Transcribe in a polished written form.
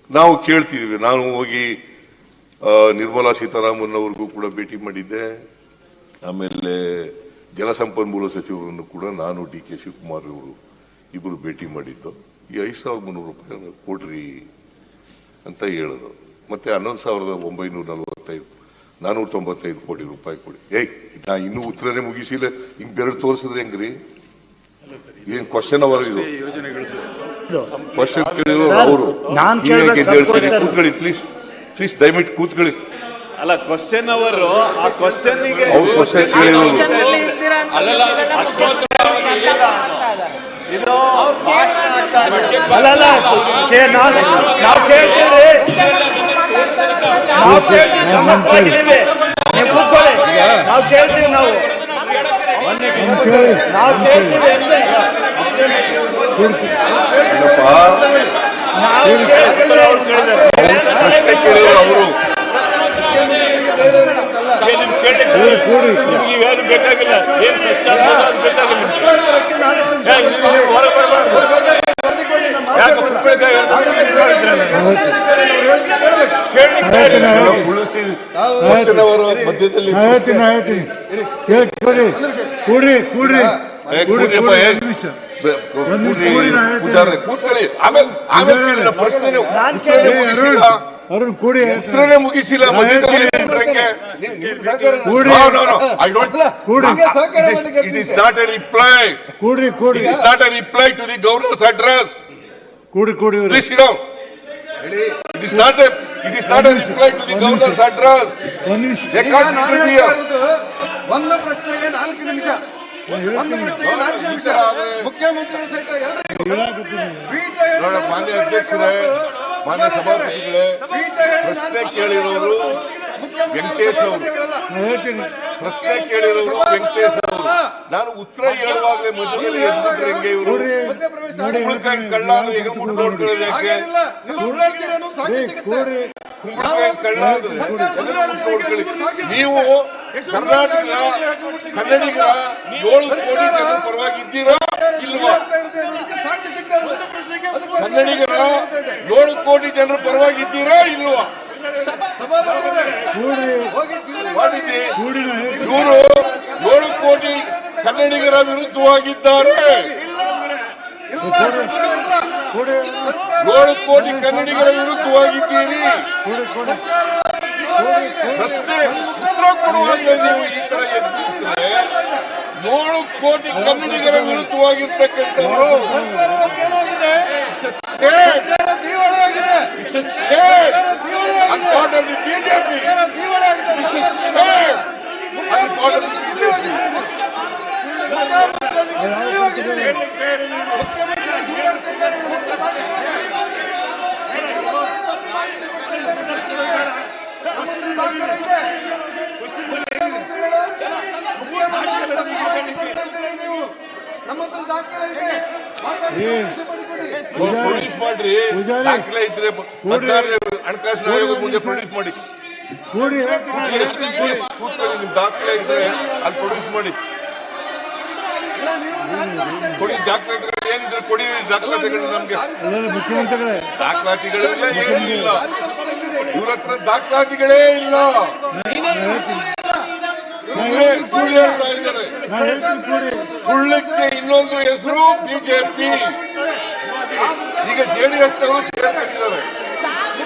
ನಾವು ಕೇಳ್ತಿದ್ವಿ. ನಾನು ಹೋಗಿ ನಿರ್ಮಲಾ ಸೀತಾರಾಮನ್ ಅವ್ರಿಗೂ ಕೂಡ ಭೇಟಿ ಮಾಡಿದ್ದೆ. ಆಮೇಲೆ ಜಲಸಂಪನ್ಮೂಲ ಸಚಿವರನ್ನು ಕೂಡ ನಾನು DK ಶಿವಕುಮಾರ್ ಅವರು ಇಬ್ಬರು ಭೇಟಿ ಮಾಡಿದ್ದು. ಈ 5,300 ರೂಪಾಯಿ ಕೊಡ್ರಿ ಅಂತ ಹೇಳಿದ್ರು. ಮತ್ತೆ 11,945 ಕೋಟಿ ರೂಪಾಯಿ ಕೊಡಿ. ನಾ ಇನ್ನೂ ಉತ್ತರನೇ ಮುಗಿಸಿಲ್ಲ, ಹಿಂಗ್ ಬೆರಳು ತೋರಿಸಿದ್ರೆ ಹೆಂಗ್ರಿ? ಏನ್ ಕ್ವಶನ್ ಅವರ್ ಇದು? ಕ್ವಶನ್ ಕೇಳಿದ್ರು ಅವರು. ಕೂತ್ಕೊಳ್ಳಿ ಪ್ಲೀಸ್, ಪ್ಲೀಸ್ ದಯವಿಟ್ಟು ಕೂತ್ಕೊಳ್ಳಿ. ಅಲ್ಲ, ಕ್ವಶನ್ ಅವರು ಆ ಕ್ವಶನ್ ಗೆ ಕ್ವಶನ್ ಕೇಳಿದ್ರು. ಇದು ನಿಮ್ಗೆ ಬೇಕಾಗಿಲ್ಲ, ಏನ್ ಸಚ್ಚ ಬೇಕಾಗಿಲ್ಲ. ಮಧ್ಯದಲ್ಲಿ ಕೂತ್ಕೊಳ್ಳಿ. ಆಮೇಲೆ ಉತ್ತರನೇ ಮುಗಿಸಿಲ್ಲ. It is not a reply. It is not a reply to the governor's address. Please sit down. It is not a reply to the governor's address. ಒಂದು ಪ್ರಶ್ನೆಗೆ 4 ನಿಮಿಷ. ಮುಖ್ಯಮಂತ್ರಿಗಳು ಸಹಿತ ಮಾನ್ಯ ಅಧ್ಯಕ್ಷರೇ, ಮಾನ್ಯ ಸಭಾಪತಿಗಳೇ, ಪ್ರಶ್ನೆ ಕೇಳಿರೋರು ವೆಂಕಟೇಶ್ ಅವರು. ಪ್ರಶ್ನೆ ಕೇಳಿರೋರು ವೆಂಕಟೇಶ್ ಅವರು. ನಾನು ಉತ್ತರ ಹೇಳುವಾಗಲೇ ಮಧ್ಯದಲ್ಲಿ ಎದ್ಬಿಟ್ರೆ ಹೆಂಗೆ ಇವರು? ಕುಂಬಳಕಾಯಿ ಕಳ್ಳ ಈಗ ಮುಟ್ಟೋಡ್ಕೊಳ್ಳೋದು ಯಾಕೆ? ಕುಂಬಳಕಾಯಿ ಕಳ್ಳ ಮುಟ್ಟೋಡ್ಕೊಳ್ಳಿ. ನೀವು ಕರ್ನಾಟಕ ಕನ್ನಡಿಗರ 7 ಕೋಟಿ ಜನ ಪರವಾಗಿದ್ದೀರಾ ಇಲ್ವಾ? ಕನ್ನಡಿಗರ 7 ಕೋಟಿ ಜನರ ಪರವಾಗಿದ್ದೀರಾ ಇಲ್ವಾ? ಇವರು 7 ಕೋಟಿ ಕನ್ನಡಿಗರ ವಿರುದ್ಧವಾಗಿದ್ದಾರೆ. 7 ಕೋಟಿ ಕನ್ನಡಿಗರ ವಿರುದ್ಧವಾಗಿದ್ದೀರಿ. ಪ್ರಶ್ನೆ ಉತ್ತರ ಕೊಡುವಾಗಲೇ ನೀವು ಈ ತರ ಎದ್ದಿದ್ರೆ 7 ಕೋಟಿ ಕನ್ನಡಿಗರ ವಿರುದ್ಧವಾಗಿರ್ತಕ್ಕಂಥವರು ಬಿಜೆಪಿ ನಮ್ಮ ಹತ್ರ ದಾಖಲೆ ಇದೆ. ಪ್ರೊಡ್ಯೂಸ್ ಮಾಡ್ರಿ. ದಾಖಲೆ ಇದ್ರೆ ಹಣಕಾಸಿನ ಆಯೋಗದ ಮುಂದೆ ಪ್ರೊಡ್ಯೂಸ್ ಮಾಡಿ. ಕೂತ್ಕೊಳ್ಳಿ, ನಿಮ್ ದಾಖಲೆ ಇದ್ರೆ ಅಲ್ಲಿ ಪ್ರೊಡ್ಯೂಸ್ ಮಾಡಿ. ಕೊಡಿ ದಾಖಲಾತಿಗಳು ಏನಿದ್ರೆ ಕೊಡಿ. ದಾಖಲಾತಿಗಳು ನಮ್ಗೆ ದಾಖಲಾತಿಗಳಿಲ್ಲ, ಏನಿಲ್ಲ. ಇವ್ರ ಹತ್ರ ದಾಖಲಾತಿಗಳೇ ಇಲ್ಲ. ಸುಳ್ಳು ಹೇಳ್ತಾ ಇದ್ದಾರೆ. ಸುಳ್ಳಕ್ಕೆ ಇನ್ನೊಂದು ಹೆಸರು ಬಿಜೆಪಿ. ಈಗ JDS ನವರು ಸೇರ್ಕೊಂಡಿದ್ದಾರೆ.